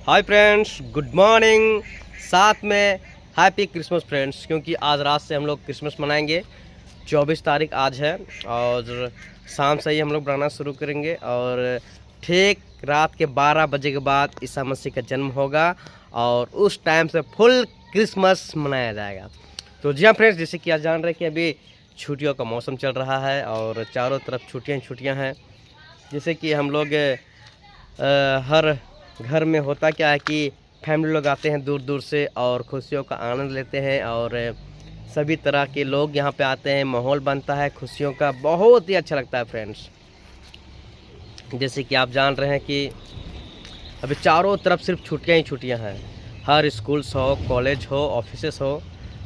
Hi friends, good morning. साथ में happy Christmas friends, क्योंकि आज रात से हम लोग क्रिसमस मनाएंगे। 24 तारीख आज है और शाम से ही हम लोग बनाना शुरू करेंगे और ठीक रात के 12 बजे के बाद ईसा मसीह का जन्म होगा और उस टाइम से फुल क्रिसमस मनाया जाएगा। तो जी हाँ फ्रेंड्स, जैसे कि आज जान रहे हैं कि अभी छुट्टियों का मौसम चल रहा है और चारों तरफ छुट्टियाँ हैं। जैसे कि हम लोग हर घर में होता क्या है कि फैमिली लोग आते हैं दूर दूर से और खुशियों का आनंद लेते हैं और सभी तरह के लोग यहाँ पे आते हैं। माहौल बनता है खुशियों का, बहुत ही अच्छा लगता है फ्रेंड्स। जैसे कि आप जान रहे हैं कि अभी चारों तरफ सिर्फ छुट्टियाँ ही छुट्टियाँ हैं। हर स्कूल्स हो, कॉलेज हो, ऑफिसेस हो,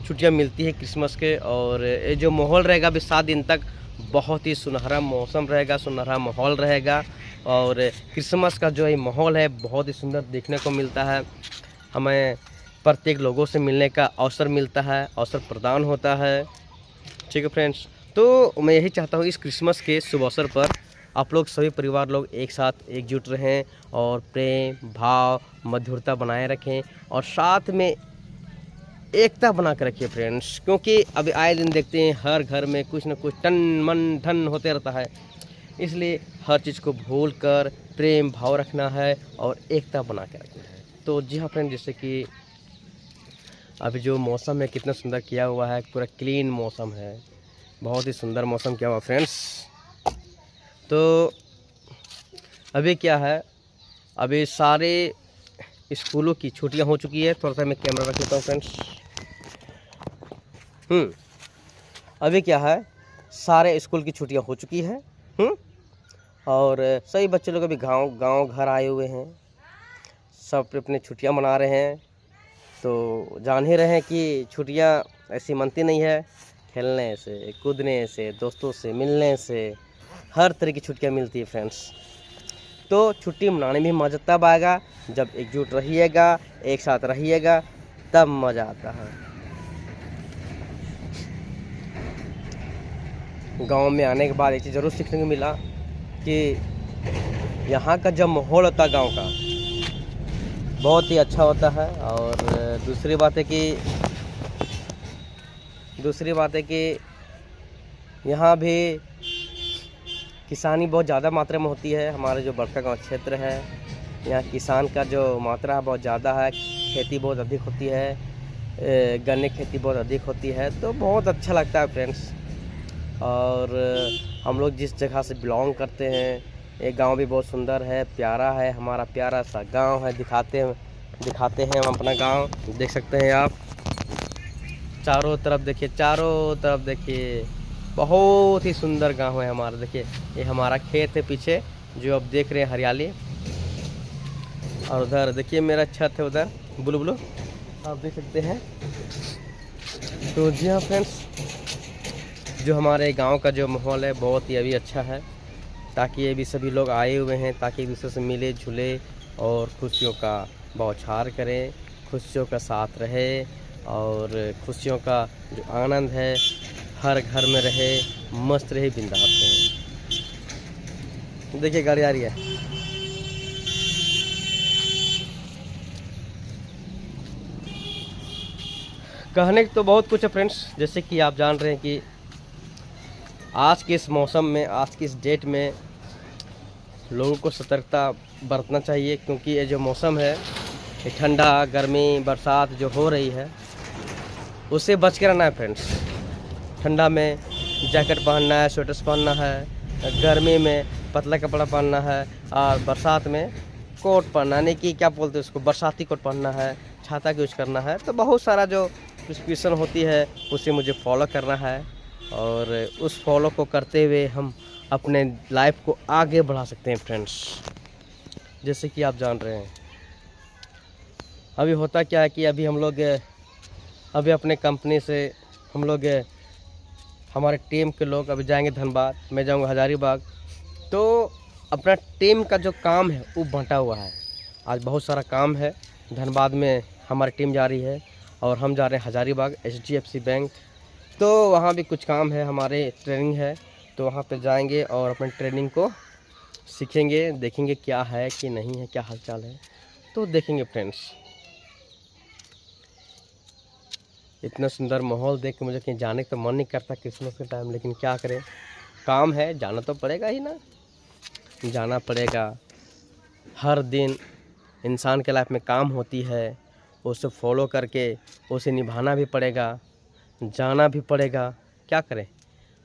छुट्टियाँ मिलती है क्रिसमस के। और ये जो माहौल रहेगा अभी 7 दिन तक, बहुत ही सुनहरा मौसम रहेगा, सुनहरा माहौल रहेगा। और क्रिसमस का जो ये माहौल है बहुत ही सुंदर देखने को मिलता है। हमें प्रत्येक लोगों से मिलने का अवसर मिलता है, अवसर प्रदान होता है। ठीक है फ्रेंड्स, तो मैं यही चाहता हूँ इस क्रिसमस के शुभ अवसर पर आप लोग सभी परिवार लोग एक साथ एकजुट रहें और प्रेम भाव मधुरता बनाए रखें और साथ में एकता बना कर रखिए फ्रेंड्स। क्योंकि अभी आए दिन देखते हैं हर घर में कुछ न कुछ तन मन धन होते रहता है, इसलिए हर चीज़ को भूल कर प्रेम भाव रखना है और एकता बना के रखना है। तो जी हाँ फ्रेंड, जैसे कि अभी जो मौसम है कितना सुंदर किया हुआ है, पूरा क्लीन मौसम है, बहुत ही सुंदर मौसम किया हुआ फ्रेंड्स। तो अभी क्या है, अभी सारे स्कूलों की छुट्टियां हो चुकी है। थोड़ा सा मैं कैमरा रख लेता हूँ फ्रेंड्स। अभी क्या है, सारे स्कूल की छुट्टियां हो चुकी है। और सभी बच्चे लोग अभी गांव घर आए हुए हैं, सब अपने छुट्टियां मना रहे हैं। तो जान ही रहे हैं कि छुट्टियां ऐसी मनती नहीं है, खेलने से, कूदने से, दोस्तों से मिलने से, हर तरह की छुट्टियां मिलती है फ्रेंड्स। तो छुट्टी मनाने में मज़ा तब आएगा जब एकजुट रहिएगा, एक साथ रहिएगा, तब मज़ा आता है। गांव में आने के बाद एक चीज़ ज़रूर सीखने को मिला कि यहाँ का जब माहौल होता है गांव का, बहुत ही अच्छा होता है। और दूसरी बात है कि यहाँ भी किसानी बहुत ज़्यादा मात्रा में होती है। हमारे जो बड़का गांव क्षेत्र है, यहाँ किसान का जो मात्रा है बहुत ज़्यादा है, खेती बहुत अधिक होती है, गन्ने की खेती बहुत अधिक होती है। तो बहुत अच्छा लगता है फ्रेंड्स। और हम लोग जिस जगह से बिलोंग करते हैं, ये गांव भी बहुत सुंदर है, प्यारा है, हमारा प्यारा सा गांव है। दिखाते हैं हम अपना गांव, देख सकते हैं आप। चारों तरफ देखिए, बहुत ही सुंदर गांव है हमारा। देखिए ये हमारा खेत है पीछे जो आप देख रहे हैं, हरियाली। और उधर देखिए मेरा छत है, उधर ब्लू आप देख सकते हैं। तो जी हाँ फ्रेंड्स, जो हमारे गांव का जो माहौल है बहुत ही अभी अच्छा है, ताकि ये भी सभी लोग आए हुए हैं ताकि एक दूसरे से मिले जुले और खुशियों का बौछार करें, खुशियों का साथ रहे और खुशियों का जो आनंद है हर घर में रहे, मस्त रहे, बिंदास रहे। देखिए गाड़ी आ रही है। कहने को तो बहुत कुछ है फ्रेंड्स, जैसे कि आप जान रहे हैं कि आज के इस मौसम में, आज की इस डेट में लोगों को सतर्कता बरतना चाहिए। क्योंकि ये जो मौसम है, ये ठंडा, गर्मी, बरसात जो हो रही है, उससे बच के रहना है फ्रेंड्स। ठंडा में जैकेट पहनना है, स्वेटर्स पहनना है, गर्मी में पतला कपड़ा पहनना है और बरसात में कोट पहनना, नहीं कि क्या बोलते हैं उसको, बरसाती कोट पहनना है, छाता यूज करना है। तो बहुत सारा जो प्रिस्क्रिप्शन होती है उसे मुझे फॉलो करना है और उस फॉलो को करते हुए हम अपने लाइफ को आगे बढ़ा सकते हैं फ्रेंड्स। जैसे कि आप जान रहे हैं अभी होता क्या है कि अभी हम लोग अभी अपने कंपनी से हम लोग हमारे टीम के लोग अभी जाएंगे धनबाद, मैं जाऊंगा हजारीबाग। तो अपना टीम का जो काम है वो बंटा हुआ है। आज बहुत सारा काम है, धनबाद में हमारी टीम जा रही है और हम जा रहे हैं हजारीबाग HDFC बैंक। तो वहाँ भी कुछ काम है, हमारे ट्रेनिंग है, तो वहाँ पे जाएंगे और अपने ट्रेनिंग को सीखेंगे, देखेंगे क्या है कि नहीं है, क्या हालचाल है। तो देखेंगे फ्रेंड्स। इतना सुंदर माहौल देख के मुझे कहीं जाने का तो मन नहीं करता क्रिसमस के टाइम, लेकिन क्या करें, काम है, जाना तो पड़ेगा ही ना, जाना पड़ेगा। हर दिन इंसान के लाइफ में काम होती है, उसे फॉलो करके उसे निभाना भी पड़ेगा, जाना भी पड़ेगा। क्या करें,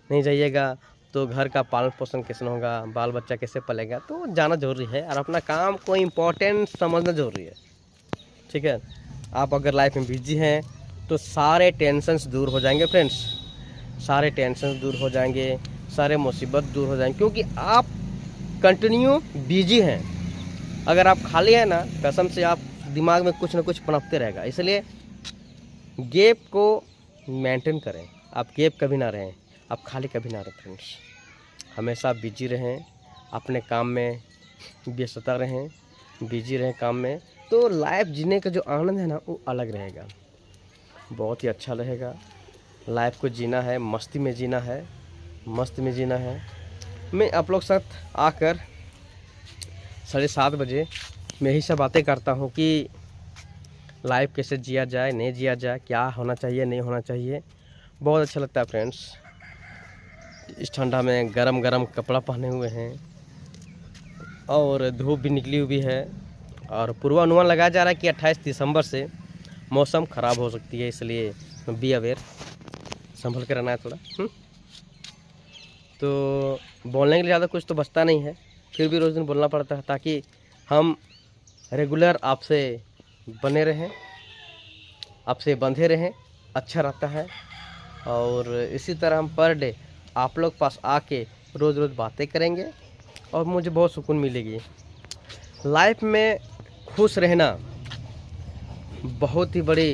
नहीं जाइएगा तो घर का पालन पोषण कैसे होगा, बाल बच्चा कैसे पलेगा, तो जाना ज़रूरी है और अपना काम को इम्पोर्टेंट समझना ज़रूरी है। ठीक है, आप अगर लाइफ में बिजी हैं तो सारे टेंशन्स दूर हो जाएंगे फ्रेंड्स, सारे टेंशन्स दूर हो जाएंगे, सारे मुसीबत दूर हो जाएंगे, क्योंकि आप कंटिन्यू बिजी हैं। अगर आप खाली हैं ना, कसम से आप दिमाग में कुछ ना कुछ पनपते रहेगा। इसलिए गैप को मेंटेन करें, आप गैप कभी ना रहें, आप खाली कभी ना रहें फ्रेंड्स, हमेशा बिजी रहें, अपने काम में व्यस्तता रहें, बिजी रहें काम में, तो लाइफ जीने का जो आनंद है ना वो अलग रहेगा, बहुत ही अच्छा रहेगा। लाइफ को जीना है, मस्ती में जीना है, मस्त में जीना है। मैं आप लोग साथ आकर 7:30 बजे मैं यही सब बातें करता हूँ कि लाइफ कैसे जिया जाए, नहीं जिया जाए, क्या होना चाहिए, नहीं होना चाहिए। बहुत अच्छा लगता है फ्रेंड्स। इस ठंडा में गरम गरम कपड़ा पहने हुए हैं और धूप भी निकली हुई है, और पूर्वानुमान लगाया जा रहा है कि 28 दिसंबर से मौसम ख़राब हो सकती है, इसलिए बी अवेयर, संभल कर रहना है थोड़ा। तो बोलने के लिए ज़्यादा कुछ तो बचता नहीं है, फिर भी रोज़ दिन बोलना पड़ता है ताकि हम रेगुलर आपसे बने रहें, आपसे बंधे रहें, अच्छा रहता है। और इसी तरह हम पर डे आप लोग पास आके रोज़ रोज़ बातें करेंगे और मुझे बहुत सुकून मिलेगी। लाइफ में खुश रहना बहुत ही बड़ी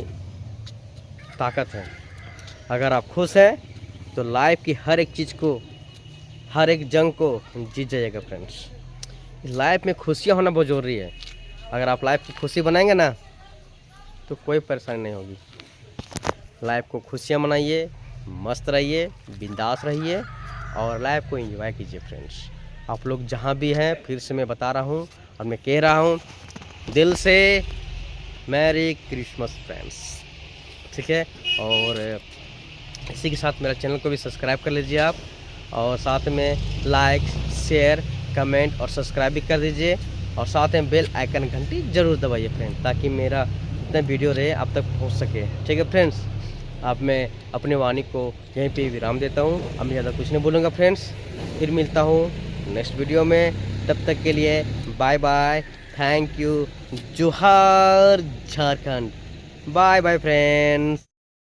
ताकत है। अगर आप खुश हैं तो लाइफ की हर एक चीज़ को, हर एक जंग को जीत जाइएगा फ्रेंड्स। लाइफ में खुशियाँ होना बहुत ज़रूरी है। अगर आप लाइफ की खुशी बनाएंगे ना तो कोई परेशानी नहीं होगी। लाइफ को खुशियाँ मनाइए, मस्त रहिए, बिंदास रहिए और लाइफ को एंजॉय कीजिए फ्रेंड्स। आप लोग जहाँ भी हैं, फिर से मैं बता रहा हूँ और मैं कह रहा हूँ दिल से मैरी क्रिसमस फ्रेंड्स। ठीक है, और इसी के साथ मेरा चैनल को भी सब्सक्राइब कर लीजिए आप, और साथ में लाइक, शेयर, कमेंट और सब्सक्राइब भी कर दीजिए, और साथ में बेल आइकन घंटी ज़रूर दबाइए फ्रेंड्स, ताकि मेरा जितना वीडियो रहे आप तक पहुंच सके। ठीक है फ्रेंड्स, अब मैं अपने वाणी को यहीं पे विराम देता हूं, अब मैं ज़्यादा कुछ नहीं बोलूँगा फ्रेंड्स। फिर मिलता हूं नेक्स्ट वीडियो में, तब तक के लिए बाय बाय, थैंक यू, जोहार झारखंड, बाय बाय फ्रेंड्स।